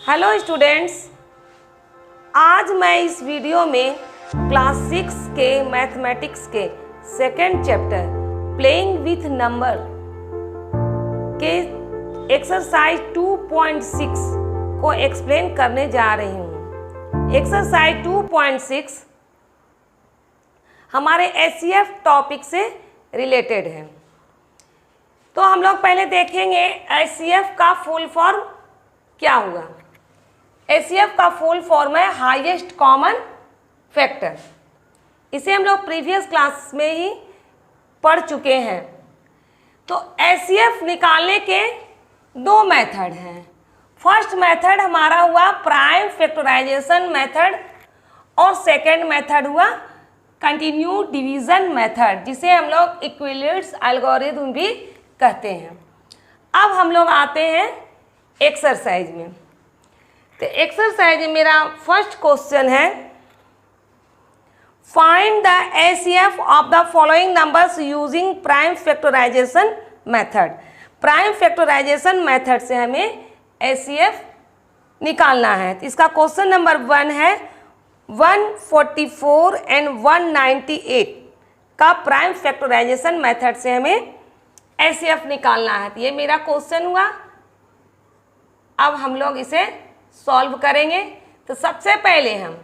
Hello students, आज मैं इस वीडियो में क्लास 6 के मैथमेटिक्स के second chapter playing with number के एक्सरसाइज 2.6 को एक्सप्लेन करने जा रही हूँ। एक्सरसाइज 2.6 हमारे एचसीएफ टॉपिक से रिलेटेड है। तो हम लोग पहले देखेंगे एचसीएफ का फुल फॉर्म क्या हुआ। एचसीएफ का फुल फॉर्म है हाईएस्ट कॉमन फैक्टर। इसे हम लोग प्रीवियस क्लास में ही पढ़ चुके हैं। तो एचसीएफ निकालने के दो मेथड हैं। फर्स्ट मेथड हमारा हुआ प्राइम फैक्टराइजेशन मेथड और सेकंड मेथड हुआ कंटिन्यू डिवीजन मेथड, जिसे हम लोग इक्विवेलेंस एल्गोरिथम भी कहते हैं। अब हम लोग आते हैं एक्सरसाइज में। तो एक्सरसाइज में मेरा फर्स्ट क्वेश्चन है, find the HCF of the following numbers using prime factorisation method. Prime factorisation method से हमें एचसीएफ निकालना है। तो इसका क्वेश्चन नंबर 1 है 144 एंड 198 का प्राइम फैक्टराइजेशन मेथड से हमें एचसीएफ निकालना है। तो ये मेरा क्वेश्चन हुआ। अब हम लोग इसे सॉल्व करेंगे। तो सबसे पहले हम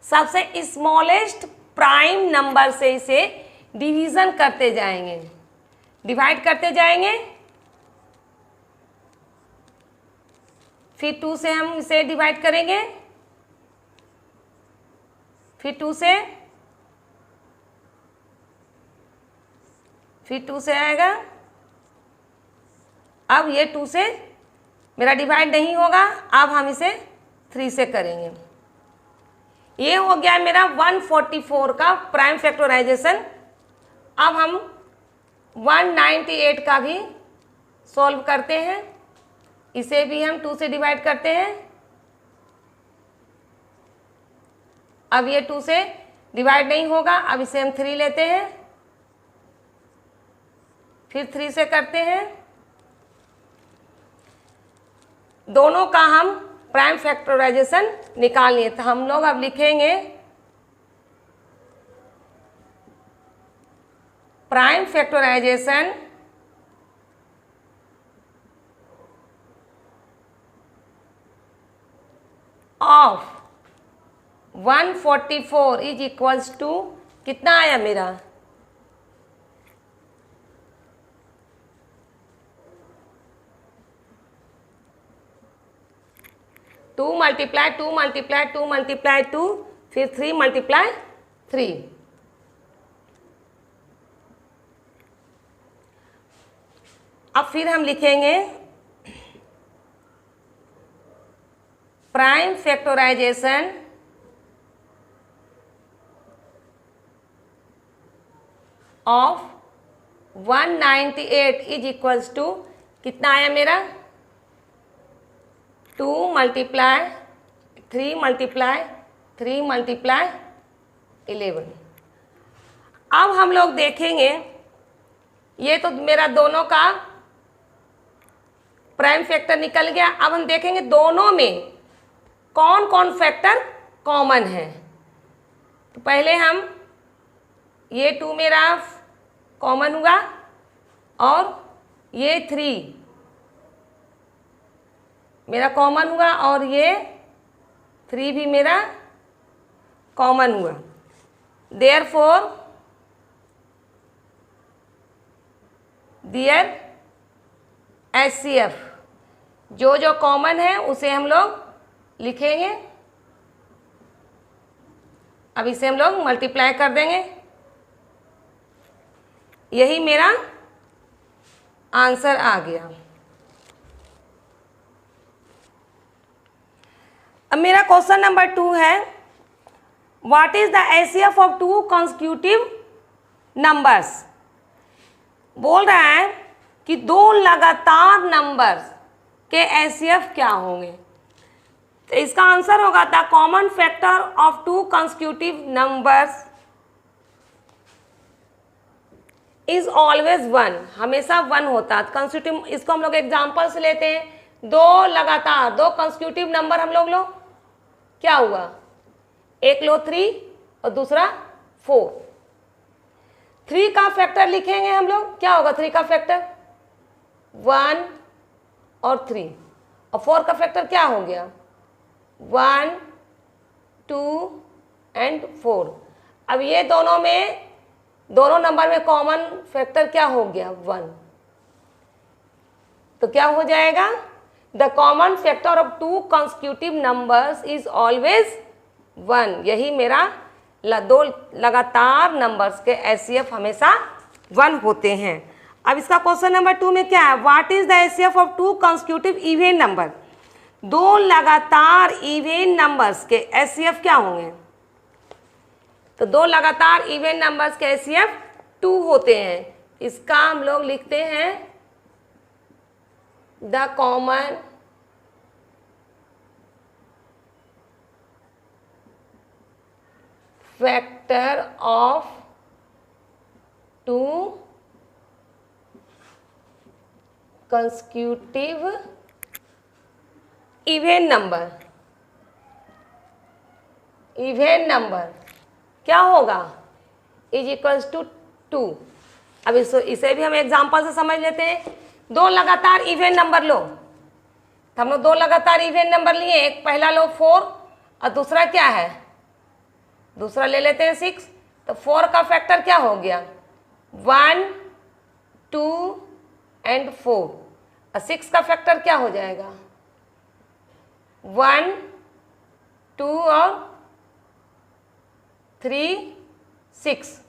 सबसे स्मॉलेस्ट प्राइम नंबर से इसे डिवीजन करते जाएंगे, डिवाइड करते जाएंगे। फिर 2 से हम इसे डिवाइड करेंगे, फिर 2 से, फिर 2 से आएगा। अब ये 2 से मेरा डिवाइड नहीं होगा, अब हम इसे 3 से करेंगे। ये हो गया मेरा 144 का प्राइम फैक्टराइजेशन। अब हम 198 का भी सॉल्व करते हैं। इसे भी हम 2 से डिवाइड करते हैं। अब ये 2 से डिवाइड नहीं होगा, अब इसे हम 3 लेते हैं, फिर 3 से करते हैं। दोनों का हम प्राइम फैक्टराइजेशन निकाल लिए। तो हम लोग अब लिखेंगे prime factorisation of 144 is equals to, कितना आया मेरा 2 मल्टीप्लाई 2 मल्टीप्लाई 2 मल्टीप्लाई 2, फिर 3 मल्टीप्लाई 3। अब फिर हम लिखेंगे prime factorisation of 198 is equals to, कितना आया मेरा 2 मल्टीप्लाई 3 मल्टीप्लाई 3 मल्टीप्लाई 11। अब हम लोग देखेंगे, ये तो मेरा दोनों का प्राइम फैक्टर निकल गया। अब हम देखेंगे दोनों में कौन कौन फैक्टर कॉमन है। तो पहले हम ये 2 मेरा कॉमन हुआ और ये 3 मेरा कॉमन हुआ और ये 3 भी मेरा कॉमन हुआ। देयरफॉर देयर एचसीएफ, जो जो कॉमन है उसे हम लोग लिखेंगे। अब इसे हम लोग मल्टीप्लाई कर देंगे। यही मेरा आंसर आ गया। अब मेरा क्वेश्चन नंबर 2 है, what is the HCF of 2 consecutive numbers. बोल रहा है कि 2 लगातार नंबर्स के एचसीएफ क्या होंगे। तो इसका आंसर होगा the common factor of 2 consecutive numbers is always 1, हमेशा 1 होता है। कॉन्सेक्यूटिव, इसको हम लोग एग्जाम्पल से लेते हैं। दो लगातार, दो कंसेक्यूटिव नंबर हम लोग लो, क्या हुआ, एक लो 3 और दूसरा 4। 3 का फैक्टर लिखेंगे हम लोग, क्या होगा 3 का फैक्टर 1 और 3, और 4 का फैक्टर क्या हो गया 1 2 एंड 4। अब ये दोनों में, दोनों नंबर में कॉमन फैक्टर क्या हो गया 1, तो क्या हो जाएगा, the common factor of 2 consecutive numbers is always 1। यही मेरा दो लगातार नंबर्स के एचसीएफ हमेशा 1 होते हैं। अब इसका क्वेश्चन नंबर 2 में क्या है, what is the HCF of 2 consecutive even number. दो लगातार इवन नंबर्स के एचसीएफ क्या होंगे, तो दो लगातार इवन नंबर्स के एचसीएफ 2 होते हैं। इसका हम लोग लिखते हैं the common factor of 2 consecutive even number क्या होगा इज इक्वल्स टू 2। अब इसे भी हम एग्जांपल से समझ लेते हैं। दो लगातार इवन नंबर लो, तो हम लोग दो लगातार इवन नंबर लिए, एक पहला लो 4 और दूसरा क्या है, दूसरा ले लेते हैं 6। तो 4 का फैक्टर क्या हो गया 1 2 एंड 4, और 6 का फैक्टर क्या हो जाएगा 1 2 और 3 6।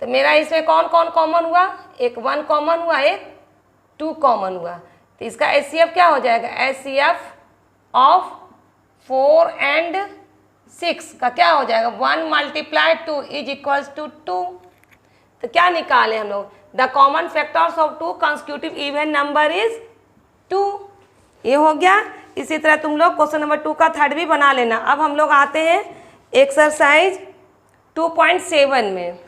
तो मेरा इसमें कौन कौन कॉमन हुआ, एक 1 कॉमन हुआ, एक 2 कॉमन हुआ। तो इसका एचसीएफ क्या हो जाएगा, एचसीएफ ऑफ 4 एंड 6 का क्या हो जाएगा 1 × 2 इज इक्वल्स टू 2। तो क्या निकाले हम लोग, the common factors of 2 consecutive even number is 2। ये हो गया। इसी तरह तुम लोग क्वेश्चन नंबर 2 का थर्ड भी बना लेना। अब हम लोग आते हैं एक्सरसाइज 2.7 में।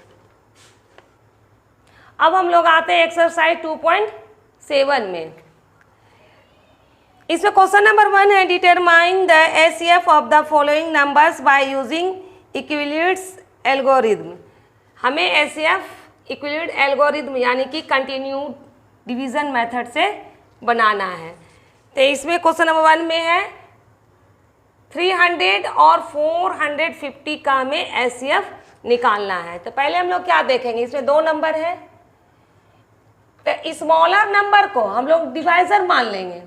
अब हम लोग आते हैं एक्सरसाइज 2.7 में। इसमें क्वेश्चन नंबर 1 है, determine the HCF of the following numbers by using equilibrious algorithm. हमें एचसीएफ इक्विलिब्रियस एल्गोरिथम यानी कि कंटिन्यूड डिवीजन मेथड से बनाना है। तो इसमें क्वेश्चन नंबर 1 में है 300 और 450 का हमें एचसीएफ निकालना है। तो पहले हम लोग क्या देखेंगे, इसमें दो नंबर है, तो स्मॉलर नंबर को हम लोग डिवाइजर मान लेंगे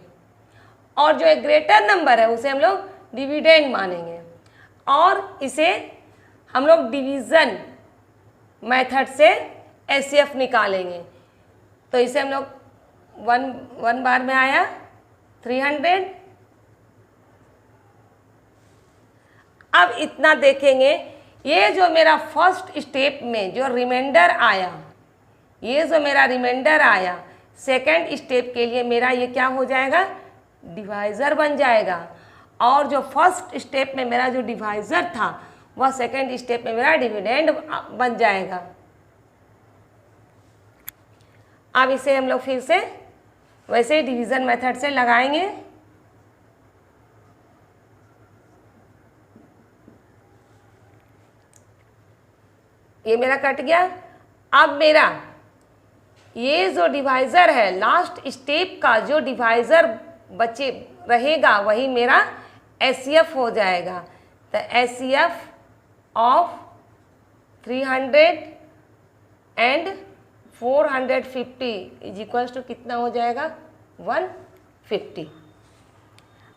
और जो एक ग्रेटर नंबर है उसे हम लोग डिविडेंड मानेंगे, और इसे हम लोग डिवीज़न मेथड से एचसीएफ निकालेंगे। तो इसे हम लोग वन बार में आया 300। अब इतना देखेंगे, ये जो मेरा फर्स्ट स्टेप में जो रिमाइंडर आया, ये जो मेरा रिमाइंडर आया सेकंड स्टेप के लिए मेरा ये क्या हो जाएगा डिवाइज़र बन जाएगा, और जो फर्स्ट स्टेप में मेरा जो डिवाइज़र था वह सेकंड स्टेप में मेरा डिविडेंड बन जाएगा। अब इसे हम लोग फिर से वैसे ही डिवीज़न मेथड से लगाएंगे। ये मेरा कट गया। अब मेरा ये जो डिवाइज़र है लास्ट स्टेप का जो डिवाइज़र बचे रहेगा वही मेरा एचसीएफ हो जाएगा। तो HCF of 300 and 450 is equals to कितना हो जाएगा 150।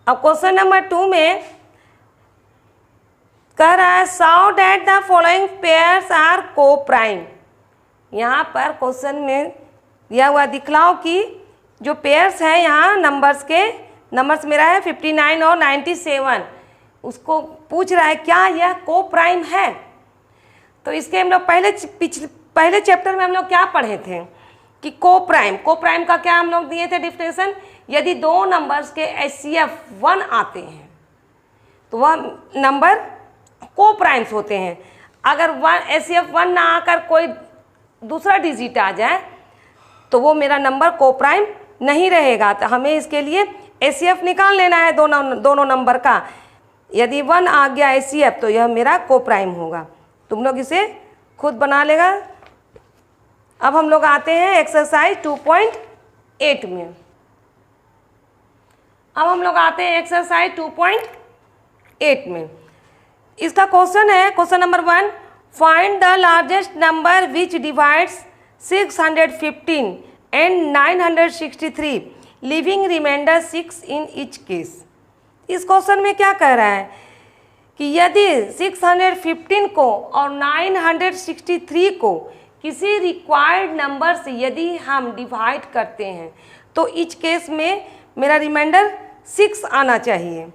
अब क्वेश्चन नंबर 2 में कह रहा है so that the following pairs are coprime. यहाँ पर क्वेश्चन में दिया हुआ दिखलाओ कि जो पेयर्स है यहाँ नंबर्स मेरा है 59 और 97, उसको पूछ रहा है क्या यह को प्राइम है। तो इसके हम लोग पहले चैप्टर में हम लोग क्या पढ़े थे कि को प्राइम का क्या हम लोग दिए थे डिफिनेशन, यदि दो नंबर्स के एचसीएफ 1 आते हैं तो वह नंबर को प्राइम्स होते हैं। अगर एचसीएफ 1 ना आकर कोई दूसरा डिजिट आ जाए तो वो मेरा नंबर को प्राइम नहीं रहेगा, तो हमें इसके लिए HCF निकाल लेना है दोनों नंबर का। यदि 1 आ गया HCF तो यह मेरा कोप्राइम होगा। तुम लोग इसे खुद बना लेगा। अब हम लोग आते हैं एक्सरसाइज 2.8 में। अब हम लोग आते हैं एक्सरसाइज 2.8 में। इसका क्वेश्चन है, question number 1, find the largest number which divides 615 and 963 leaving remainder 6 in each case. इस क्वेश्चन में क्या कह रहा है कि यदि 615 को और 963 को किसी रिक्वायर्ड नंबर से यदि हम डिवाइड करते हैं तो ईच केस में मेरा रिमाइंडर 6 आना चाहिए।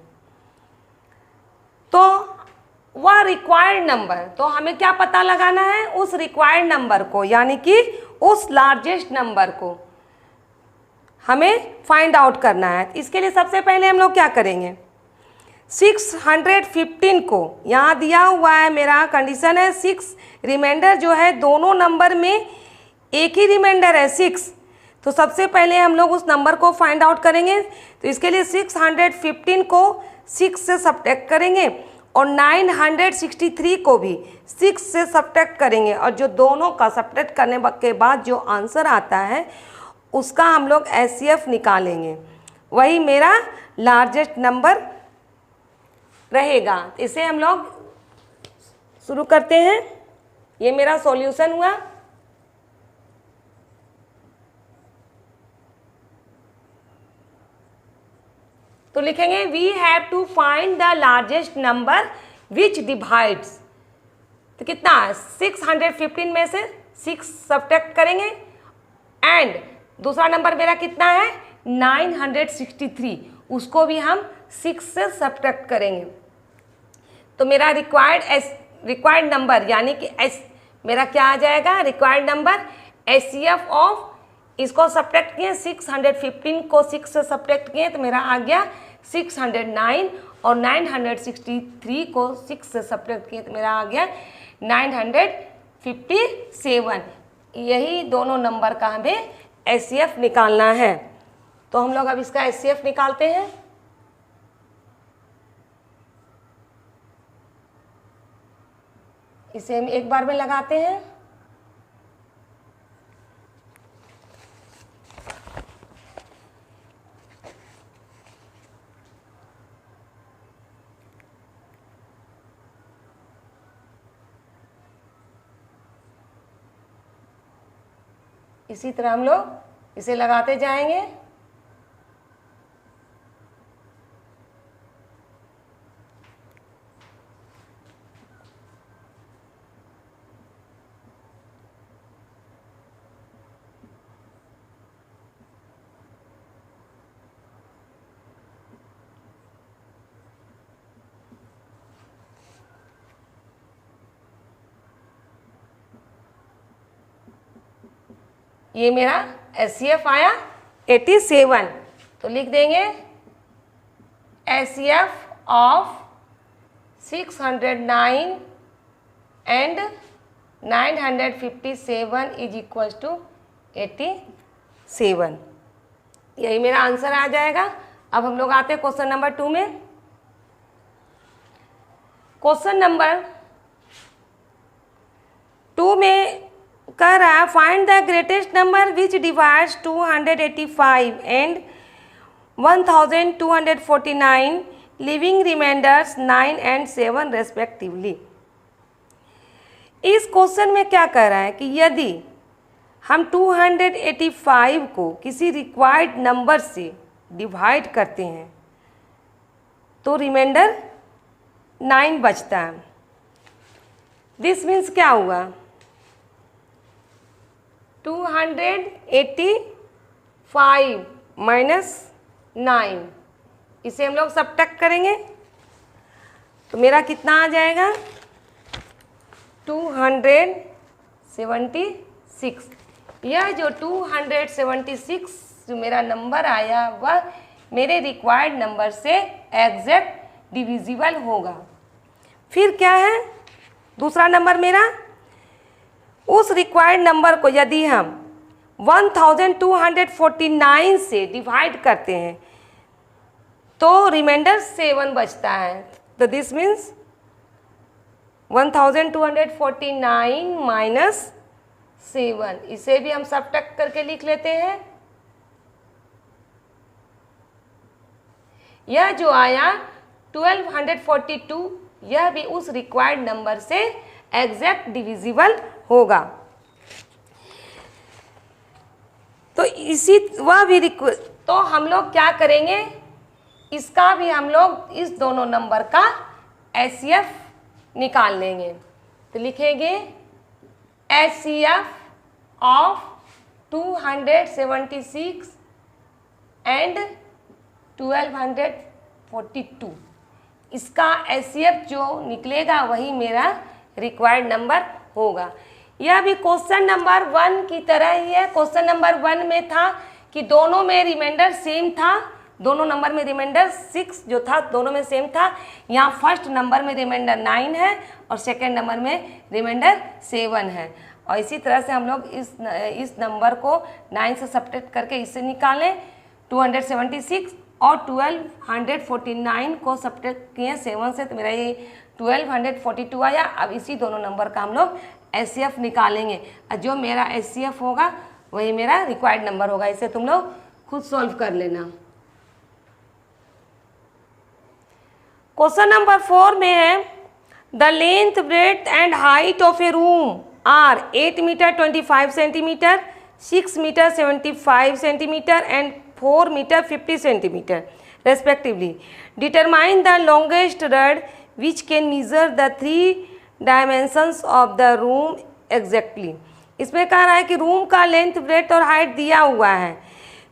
तो वह रिक्वायर्ड नंबर, तो हमें क्या पता लगाना है, उस रिक्वायर्ड नंबर को, यानी कि उस लार्जेस्ट नंबर को हमें फाइंड आउट करना है। इसके लिए सबसे पहले हम लोग क्या करेंगे, 615 को यहाँ दिया हुआ है, मेरा कंडीशन है 6, रिमाइंडर जो है दोनों नंबर में एक ही रिमाइंडर है 6, तो सबसे पहले हम लोग उस नंबर को फाइंड आउट करेंगे। तो इसके लिए 615 को 6 से सब्ट्रैक्ट करेंगे और 963 को भी 6 से सब्ट्रैक्ट करेंगे, और जो दोनों का सब्ट्रैक्ट करने के बाद जो आंसर आता है उसका हम लोग HCF निकालेंगे, वही मेरा लार्जेस्ट नंबर रहेगा। इसे हम लोग शुरू करते हैं। ये मेरा सॉल्यूशन हुआ। तो लिखेंगे we have to find the largest number which divides, तो कितना है 615 में से 6 सब्ट्रैक्ट करेंगे, एंड दूसरा नंबर मेरा कितना है 963, उसको भी हम 6 से सब्ट्रैक्ट करेंगे। तो मेरा रिक्वायर्ड नंबर यानी कि मेरा क्या आ जाएगा, रिक्वायर्ड नंबर HCF ऑफ, इसको सब्ट्रैक्ट किए 615 को 6 से सब्ट्रैक्ट किए तो मेरा आ गया 609, और 963 को 6 से सब्ट्रैक्ट किए तो मेरा आ गया 957। यही दोनों नंबर का हमें HCF निकालना है। तो हम लोग अब इसका HCF निकालते हैं। इसे हम एक बार में लगाते हैं। इसी तरह हम लोग इसे लगाते जाएंगे। ये मेरा HCF आया 87, तो लिख देंगे HCF of 609 and 957 is equal to 87। यही मेरा आंसर आ जाएगा। अब हम लोग आते हैं क्वेश्चन नंबर 2 में। क्वेश्चन नंबर 2 में कह रहा है find the greatest number which divides 285 and 1249 leaving remainders 9 and 7 respectively. इस क्वेश्चन में क्या कह रहा है कि यदि हम 285 को किसी रिक्वायर्ड नंबर से डिवाइड करते हैं तो रिमाइंडर 9 बचता है। दिस मीन्स क्या हुआ, 285 माइनस 9, इसे हम लोग सब्ट्रैक्ट करेंगे तो मेरा कितना आ जाएगा 276। यह जो 276 जो मेरा नंबर आया वह मेरे रिक्वायर्ड नंबर से एग्जैक्ट डिविजिबल होगा। फिर क्या है दूसरा नंबर मेरा, उस रिक्वायर्ड नंबर को यदि हम 1249 से डिवाइड करते हैं तो रिमाइंडर 7 बचता है। तो दिस मीन्स 1249 माइनस 7, इसे भी हम सब्ट्रैक्ट करके लिख लेते हैं। यह जो आया 1242, यह भी उस रिक्वायर्ड नंबर से एग्जैक्ट डिविजिबल होगा। तो इसी वह भी तो हम लोग क्या करेंगे, इसका भी हम लोग इस दोनों नंबर का HCF निकाल लेंगे। तो लिखेंगे HCF ऑफ 276 एंड 1242, इसका HCF जो निकलेगा वही मेरा रिक्वायर्ड नंबर होगा। यह भी क्वेश्चन नंबर 1 की तरह ही है। क्वेश्चन नंबर 1 में था कि दोनों में रिमाइंडर सेम था, दोनों नंबर में रिमाइंडर 6 जो था दोनों में सेम था। यहाँ फर्स्ट नंबर में रिमाइंडर 9 है और सेकेंड नंबर में रिमाइंडर 7 है। और इसी तरह से हम लोग इस नंबर को 9 से सब्ट्रैक्ट करके इससे निकालें 276 और 1249 को सब्ट्रैक्ट किए 7 से, तो मेरा ये 1242 आया। अब इसी दोनों नंबर का हम लोग HCF निकालेंगे और जो मेरा HCF होगा वही मेरा रिक्वायर्ड नंबर होगा। इसे तुम लोग खुद सॉल्व कर लेना। क्वेश्चन नंबर 4 में है the length breadth and height of a room are 8 metre 25 centimetre, 6 metre 75 centimetre and 4 metre 50 centimetre respectively. Determine the longest rod which can measure the 3 dimensions of the room exactly. इसमें कह रहा है कि room का length breadth और height दिया हुआ है,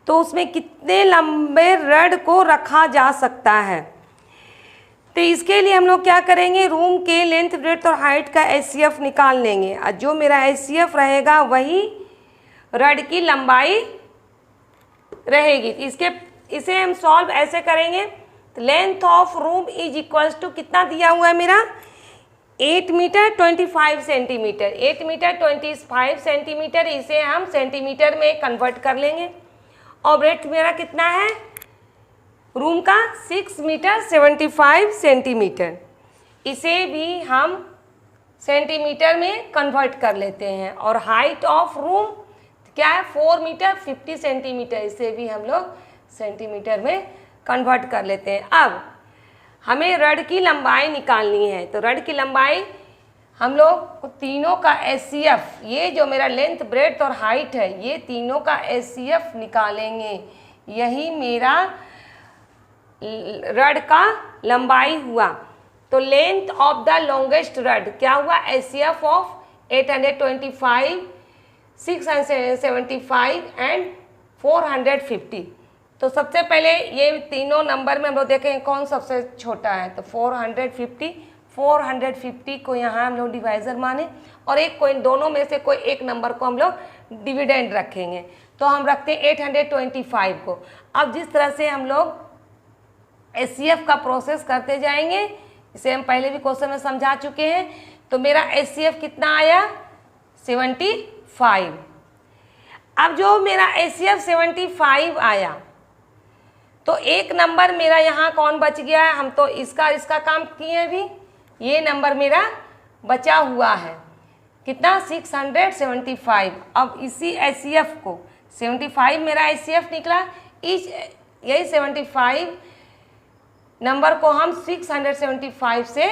तो उसमें कितने लंबे रड को रखा जा सकता है। तो इसके लिए हम लोग क्या करेंगे, रूम के लेंथ ब्रेड्थ और हाइट का HCF निकाल लेंगे और जो मेरा HCF रहेगा वही रड की लंबाई रहेगी। इसे हम सॉल्व ऐसे करेंगे, तो length of room is equals to कितना दिया हुआ है मेरा 8 मीटर 25 सेंटीमीटर। 8 मीटर 25 सेंटीमीटर, इसे हम सेंटीमीटर में कन्वर्ट कर लेंगे। और ब्रेड्थ मेरा कितना है रूम का 6 मीटर 75 सेंटीमीटर, इसे भी हम सेंटीमीटर में कन्वर्ट कर लेते हैं। और हाइट ऑफ रूम क्या है 4 मीटर 50 सेंटीमीटर, इसे भी हम लोग सेंटीमीटर में कन्वर्ट कर लेते हैं। अब हमें रड की लंबाई निकालनी है, तो रड की लंबाई हम लोग तीनों का HCF, ये जो मेरा लेंथ ब्रेड्थ और हाइट है ये तीनों का HCF निकालेंगे, यही मेरा रड का लंबाई हुआ। तो length of the longest rod क्या हुआ HCF ऑफ 825, 675 एंड 450। तो सबसे पहले ये तीनों नंबर में हम लोग देखें कौन सबसे छोटा है, तो 450 को यहाँ हम लोग डिवाइज़र माने और एक कोई दोनों में से कोई एक नंबर को हम लोग डिविडेंड रखेंगे। तो हम रखते हैं 825 को। अब जिस तरह से हम लोग HCF का प्रोसेस करते जाएंगे, इसे हम पहले भी क्वेश्चन में समझा चुके हैं। तो मेरा HCF कितना आया 75। अब जो मेरा HCF 75 आया तो एक नंबर मेरा यहाँ कौन बच गया है, हम तो इसका काम किए हैं अभी, ये नंबर मेरा बचा हुआ है कितना 675। अब इसी HCF को 75 मेरा HCF निकला, यही 75 नंबर को हम 675 से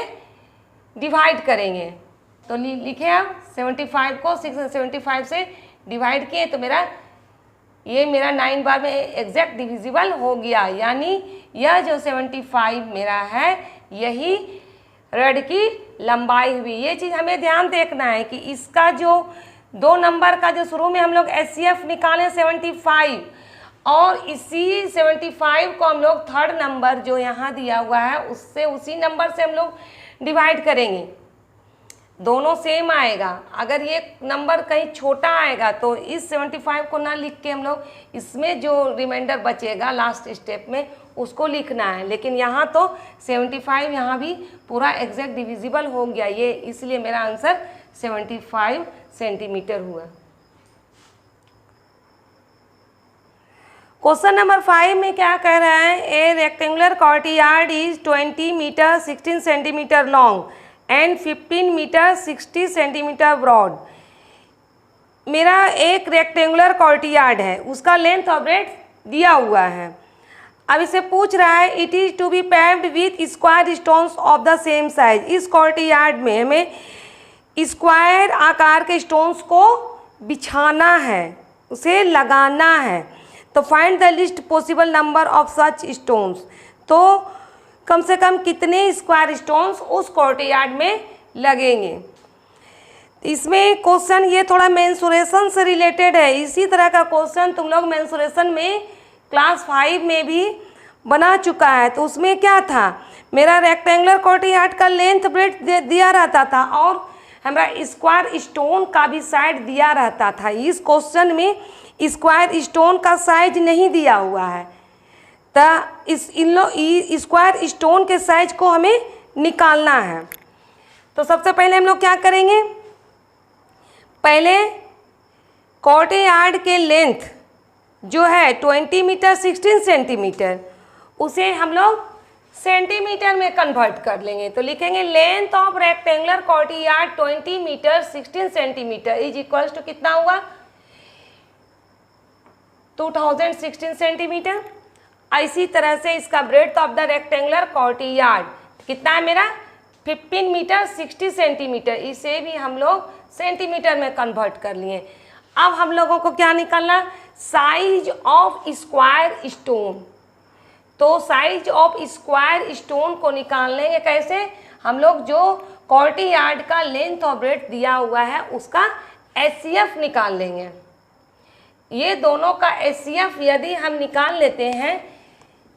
डिवाइड करेंगे। तो लिखे आप 75 को 675 से डिवाइड किए तो मेरा 9 बार में एग्जैक्ट डिविजिबल हो गया, यानी यह जो 75 मेरा है यही रड की लंबाई हुई। ये चीज़ हमें ध्यान देखना है कि इसका जो 2 नंबर का जो शुरू में हम लोग HCF निकालें 75 और इसी 75 को हम लोग थर्ड नंबर जो यहाँ दिया हुआ है उससे उसी नंबर से हम लोग डिवाइड करेंगे, दोनों सेम आएगा। अगर ये नंबर कहीं छोटा आएगा तो इस 75 को ना लिख के हम लोग इसमें जो रिमाइंडर बचेगा लास्ट स्टेप में उसको लिखना है। लेकिन यहाँ तो 75 यहाँ भी पूरा एग्जैक्ट डिविजिबल हो गया, ये इसलिए मेरा आंसर 75 सेंटीमीटर हुआ। क्वेश्चन नंबर 5 में क्या कह रहा है, a rectangular courtyard is 20 metre 16 centimetre long and 15 metre 60 centimetre broad. मेरा एक रेक्टेंगुलर कोर्टियार्ड है, उसका लेंथ और ब्रेड्थ दिया हुआ है। अब इसे पूछ रहा है it is to be paved with square stones of the same size. इस कोर्टियार्ड में हमें स्क्वायर आकार के स्टोन्स को बिछाना है, उसे लगाना है। तो find the list possible number of such stones. तो कम से कम कितने स्क्वायर स्टोन्स उस कोर्टियार्ड में लगेंगे। इसमें क्वेश्चन ये थोड़ा मेंसुरेशन से रिलेटेड है। इसी तरह का क्वेश्चन तुम लोग मेंसुरेशन में क्लास 5 में भी बना चुका है। तो उसमें क्या था, मेरा रेक्टेंगुलर कोर्टियार्ड का लेंथ ब्रेड्थ दिया रहता था और हमारा स्क्वायर स्टोन का भी साइड दिया रहता था। इस क्वेश्चन में स्क्वायर स्टोन का साइज नहीं दिया हुआ है, तो इन स्क्वायर स्टोन के साइज को हमें निकालना है। तो सबसे पहले हम लोग क्या करेंगे, पहले कोर्टियार्ड के लेंथ जो है 20 मीटर 16 सेंटीमीटर, उसे हम लोग सेंटीमीटर में कन्वर्ट कर लेंगे। तो लिखेंगे length of rectangular courtyard 20 metre 16 centimetre is equals to कितना हुआ 2016 सेंटीमीटर। इसी तरह से इसका breadth of the rectangular courtyard कितना है मेरा 15 मीटर 60 सेंटीमीटर, इसे भी हम लोग सेंटीमीटर में कन्वर्ट कर लिए। अब हम लोगों को क्या निकालना, साइज ऑफ स्क्वायर स्टोन। तो साइज ऑफ स्क्वायर स्टोन को निकाल लेंगे कैसे, हम लोग जो कोर्टियार्ड का लेंथ और ब्रेड्थ दिया हुआ है उसका एचसीएफ निकाल लेंगे। ये दोनों का एचसीएफ यदि हम निकाल लेते हैं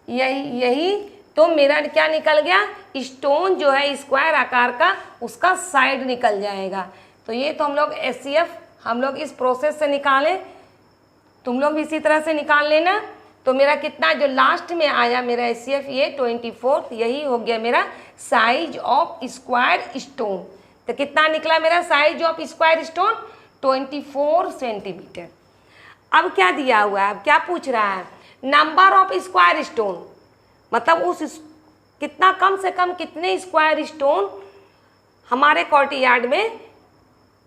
यही तो मेरा क्या निकल गया, स्टोन जो है स्क्वायर आकार का उसका साइड निकल जाएगा। तो ये तो हम लोग एचसीएफ हम लोग इस प्रोसेस से निकालें, तुम लोग भी इसी तरह से निकाल लेना। तो मेरा कितना जो लास्ट में आया मेरा एचसीएफ ये 24, यही हो गया मेरा साइज ऑफ स्क्वायर स्टोन। तो कितना निकला मेरा size of square stone 24 centimetre. अब क्या दिया हुआ है, अब क्या पूछ रहा है, नंबर ऑफ स्क्वायर स्टोन, मतलब उस कितना कम से कम कितने स्क्वायर स्टोन हमारे कोर्टियार्ड में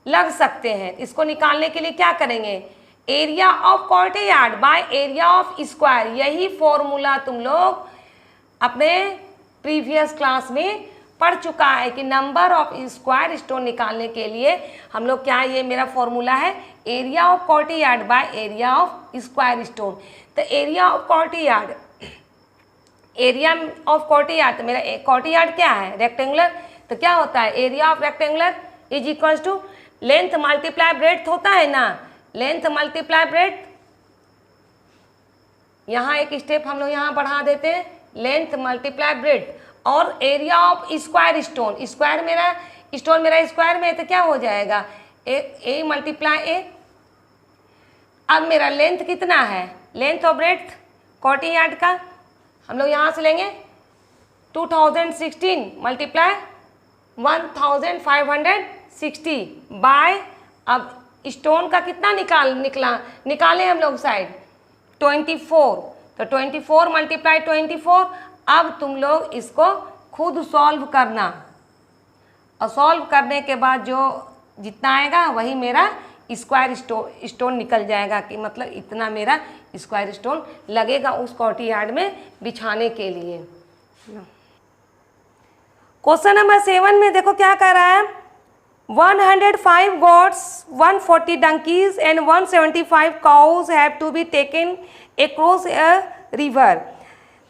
लग सकते हैं। इसको निकालने के लिए क्या करेंगे, area of courtyard by area of square. यही फॉर्मूला तुम लोग अपने प्रीवियस क्लास में पढ़ चुका है कि नंबर ऑफ स्क्वायर स्टोन निकालने के लिए हम लोग क्या, ये मेरा फॉर्मूला है area of courtyard by area of square stone. तो area of courtyard, area of courtyard, तो मेरा कोर्टियार्ड क्या है रेक्टेंगुलर, तो क्या होता है area of rectangular is equals to length multiply breadth होता है ना, लेंथ मल्टीप्लाई ब्रेड्थ। यहाँ एक स्टेप हम लोग यहाँ बढ़ा देते हैं, लेंथ मल्टीप्लाई ब्रेड्थ और area of square stone. Square मेरा स्टोन मेरा स्क्वायर में है तो क्या हो जाएगा ए मल्टीप्लाई ए। अब मेरा लेंथ कितना है, लेंथ और ब्रेड्थ कोर्टियार्ड का हम लोग यहाँ से लेंगे 2016 मल्टीप्लाई 1560 बाय, अब स्टोन का कितना निकाले हम लोग साइड 24, तो 24 मल्टीप्लाई 24। अब तुम लोग इसको खुद सॉल्व करना और सॉल्व करने के बाद जो जितना आएगा वही मेरा स्क्वायर स्टोन निकल जाएगा, कि मतलब इतना मेरा स्क्वायर स्टोन लगेगा उस कोर्टियार्ड में बिछाने के लिए। क्वेश्चन नंबर 7 में देखो क्या कह रहा है, 105 goats, 140 donkeys and 175 cows have to be taken across a river.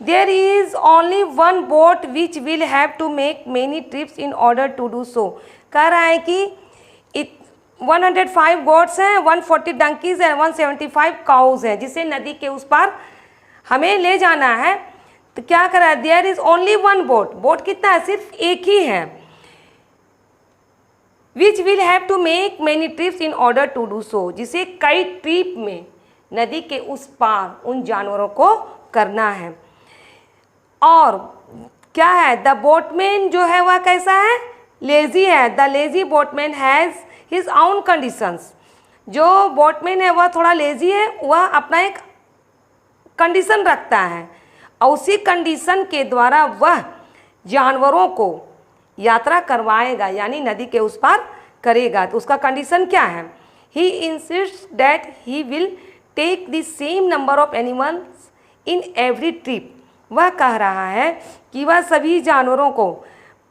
There is only one boat which will have to make many trips in order to do so. कह रहा है कि 105 goats हैं, 140 donkeys हैं, 175 cows हैं, जिसे नदी के उस पार हमें ले जाना है। तो क्या कर रहा है, there is only one boat, boat कितना है सिर्फ एक ही है, which will have to make many trips in order to do so, जिसे कई ट्रिप में नदी के उस पार उन जानवरों को करना है। और क्या है, द बोटमैन जो है वह कैसा है, लेजी है। The lazy boatman has his आउन कंडीशंस, जो बोटमैन है वह थोड़ा लेजी है, वह अपना एक कंडीशन रखता है और उसी कंडीशन के द्वारा वह जानवरों को यात्रा करवाएगा, यानी नदी के उस पार करेगा। तो उसका कंडीशन क्या है? He insists that he will take the same number of animals in every trip. वह कह रहा है कि वह सभी जानवरों को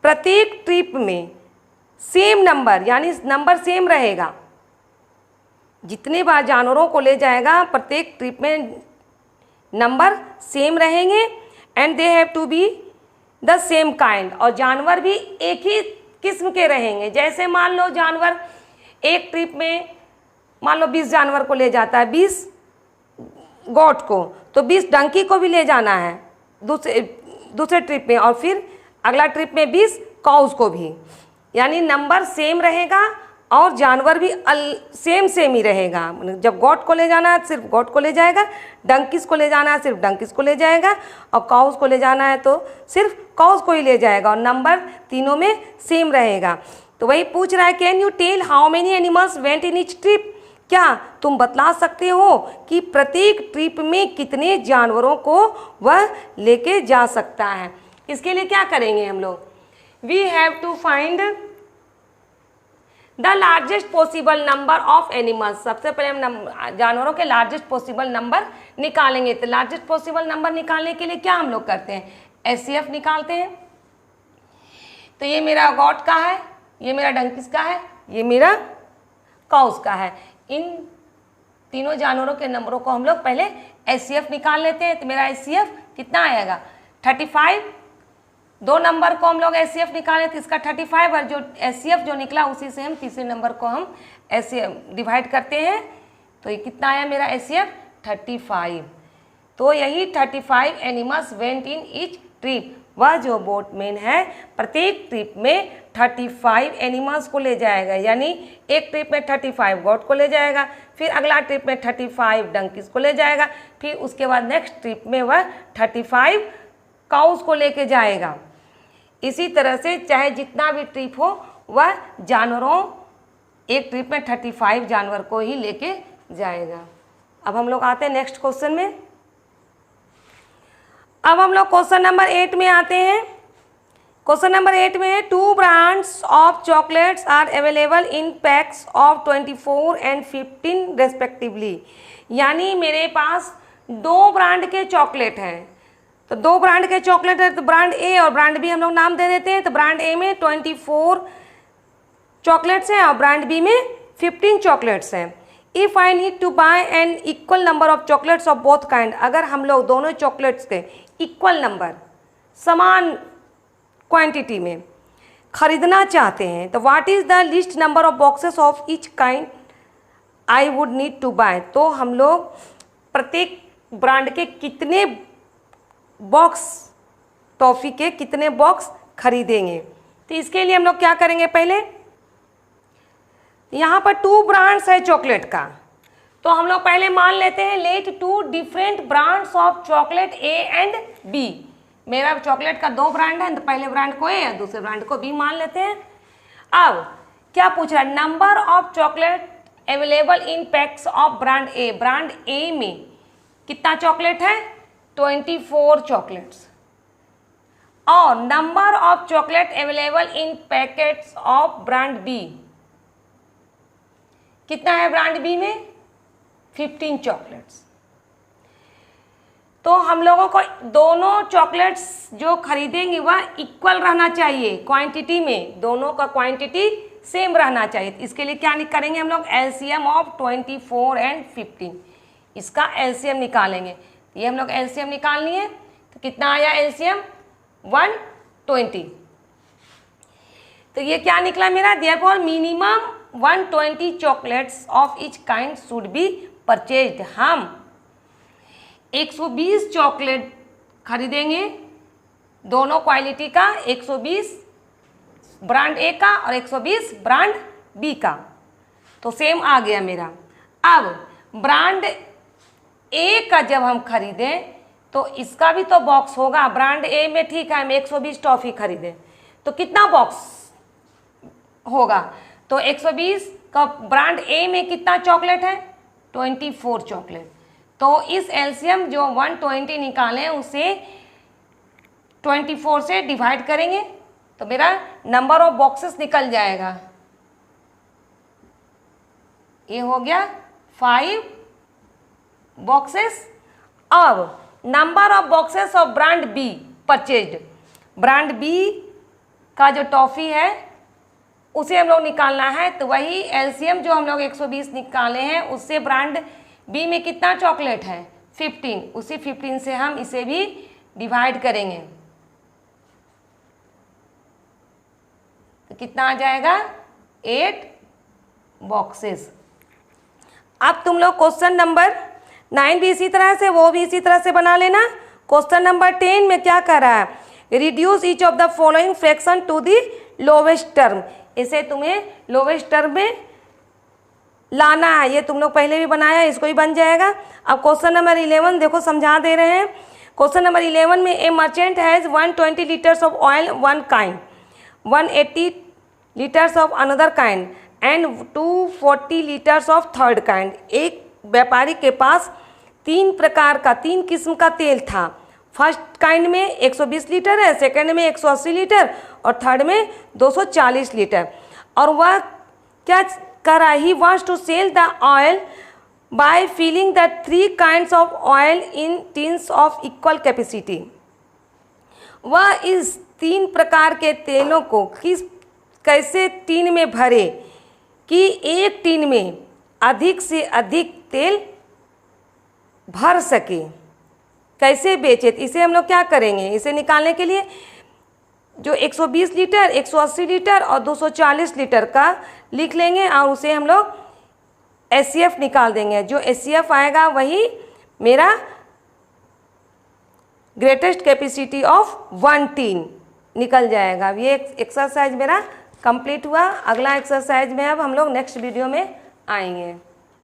प्रत्येक ट्रिप में सेम नंबर, यानी नंबर सेम रहेगा, जितने बार जानवरों को ले जाएगा प्रत्येक ट्रिप में नंबर सेम रहेंगे। And they have to be the same kind, और जानवर भी एक ही किस्म के रहेंगे। जैसे मान लो जानवर एक ट्रिप में मान लो 20 जानवर को ले जाता है, 20 गोट को, तो 20 डंकी को भी ले जाना है दूसरे ट्रिप में, और फिर अगला ट्रिप में 20 काउस को भी, यानी नंबर सेम रहेगा और जानवर भी सेम ही रहेगा। जब गोट को ले जाना है सिर्फ गोट को ले जाएगा, डंकिस को ले जाना है सिर्फ डंकिस को ले जाएगा, और काउस को ले जाना है तो सिर्फ काउस को ही ले जाएगा, और नंबर तीनों में सेम रहेगा। तो वही पूछ रहा है, can you tell how many animals went in each trip? क्या तुम बतला सकते हो कि प्रत्येक ट्रिप में कितने जानवरों को वह लेके जा सकता है? इसके लिए क्या करेंगे हम लोग? We have to find the largest possible number of animals. सबसे पहले हम जानवरों के लार्जेस्ट पॉसिबल नंबर निकालेंगे। तो लार्जेस्ट पॉसिबल नंबर निकालने के लिए क्या हम लोग करते हैं? एचसीएफ निकालते हैं। तो ये मेरा गॉट का है, ये मेरा डंकिस का है, ये मेरा काउस का है। इन तीनों जानवरों के नंबरों को हम लोग पहले एचसीएफ निकाल लेते हैं। तो मेरा एचसीएफ कितना आएगा? 35। दो नंबर को हम लोग एचसीएफ निकाले तो इसका 35, और जो एचसीएफ जो निकला उसी से हम तीसरे नंबर को हम एचसीएफ डिवाइड करते हैं। तो ये कितना आया मेरा एचसीएफ? 35। तो यही 35 animals went in each trip. वह जो बोटमैन है प्रत्येक ट्रिप में 35 एनिमल्स को ले जाएगा, यानी एक ट्रिप में 35 गोट को ले जाएगा, फिर अगला ट्रिप में 35 डंकीज को ले जाएगा, फिर उसके बाद नेक्स्ट ट्रिप में वह 35 काउस को लेके जाएगा। इसी तरह से चाहे जितना भी ट्रिप हो वह जानवरों एक ट्रिप में 35 जानवर को ही लेके जाएगा। अब हम लोग आते हैं नेक्स्ट क्वेश्चन में। अब हम लोग क्वेश्चन नंबर 8 में आते हैं। क्वेश्चन नंबर 8 में है 2 brands of chocolates are available in packs of 24 and 15 respectively. यानी मेरे पास 2 ब्रांड के चॉकलेट हैं। तो 2 ब्रांड के चॉकलेट है, तो ब्रांड ए और ब्रांड बी हम लोग नाम दे देते हैं। तो ब्रांड ए में 24 चॉकलेट्स हैं और ब्रांड बी में 15 चॉकलेट्स हैं। If I need to buy an equal number of chocolates of both kind, अगर हम लोग दोनों चॉकलेट्स के इक्वल नंबर समान क्वांटिटी में खरीदना चाहते हैं, तो what is the least number of boxes of each kind I would need to buy. तो हम लोग प्रत्येक ब्रांड के कितने बॉक्स, टॉफ़ी के कितने बॉक्स खरीदेंगे। तो इसके लिए हम लोग क्या करेंगे, पहले यहाँ पर 2 ब्रांड्स है चॉकलेट का, तो हम लोग पहले मान लेते हैं let 2 different brands of chocolate A and B. मेरा चॉकलेट का 2 ब्रांड है, तो पहले ब्रांड को ए और दूसरे ब्रांड को बी मान लेते हैं। अब क्या पूछ रहा है? Number of chocolate available in packs of brand A. Brand A में कितना चॉकलेट है? 24 चॉकलेट्स। और number of chocolate available in packets of brand B कितना है? ब्रांड बी में 15 चॉकलेट्स। तो हम लोगों को दोनों चॉकलेट्स जो खरीदेंगे वह इक्वल रहना चाहिए क्वांटिटी में, दोनों का क्वांटिटी सेम रहना चाहिए। इसके लिए क्या करेंगे हम लोग? एलसीएम ऑफ 24 एंड 15, इसका एलसीएम निकालेंगे। ये हम लोग एलसीएम निकालनी है, तो कितना आया एलसीएम? 120। तो ये क्या निकला मेरा? Therefore minimum 120 chocolates of each kind should be purchased. हम 120 चॉकलेट खरीदेंगे दोनों क्वालिटी का, 120 ब्रांड ए का और 120 ब्रांड बी का। तो सेम आ गया मेरा। अब ब्रांड ए का जब हम खरीदें तो इसका भी तो बॉक्स होगा। ब्रांड ए में ठीक है हम 120 टॉफ़ी खरीदें तो कितना बॉक्स होगा? तो 120 का ब्रांड ए में कितना चॉकलेट है? 24 चॉकलेट। तो इस एलसीएम जो 120 निकालें उसे 24 से डिवाइड करेंगे तो मेरा नंबर ऑफ बॉक्सेस निकल जाएगा। ये हो गया 5 बॉक्सेस। अब number of boxes of brand B purchased, brand B का जो टॉफ़ी है उसे हम लोग निकालना है। तो वही एलसीएम जो हम लोग 120 निकाले हैं उससे ब्रांड बी में कितना चॉकलेट है 15, उसी 15 से हम इसे भी डिवाइड करेंगे तो कितना आ जाएगा 8 बॉक्सेस। अब तुम लोग क्वेश्चन नंबर 9 भी इसी तरह से, वो भी इसी तरह से बना लेना। क्वेश्चन नंबर 10 में क्या कर रहा है, reduce each of the following fraction to the lowest term. इसे तुम्हें लोवेस्ट टर्म में लाना है, ये तुम लोग पहले भी बनाया, इसको ही बन जाएगा। अब क्वेश्चन नंबर 11 देखो समझा दे रहे हैं। क्वेश्चन नंबर 11 में ए merchant has 120 litres of oil one kind, 180 litres of another kind and 240 litres of third kind. एक व्यापारी के पास 3 प्रकार का 3 किस्म का तेल था। फर्स्ट काइंड में 120 लीटर है, सेकंड में 180 लीटर और थर्ड में 240 लीटर। और वह क्या कर रहा है, he wants to sell the oil by filling the 3 kinds of oil in tins of equal capacity. वह इस 3 प्रकार के तेलों को कैसे टीन में भरे कि एक टीन में अधिक से अधिक तेल भर सके, कैसे बेचे। इसे हम लोग क्या करेंगे, इसे निकालने के लिए जो 120 लीटर, 180 लीटर और 240 लीटर का लिख लेंगे और उसे हम लोग एचसीएफ निकाल देंगे। जो एचसीएफ आएगा वही मेरा ग्रेटेस्ट कैपेसिटी ऑफ 1 टीन निकल जाएगा। ये एक्सरसाइज मेरा कंप्लीट हुआ। अगला एक्सरसाइज में अब हम लोग नेक्स्ट वीडियो में आएंगे।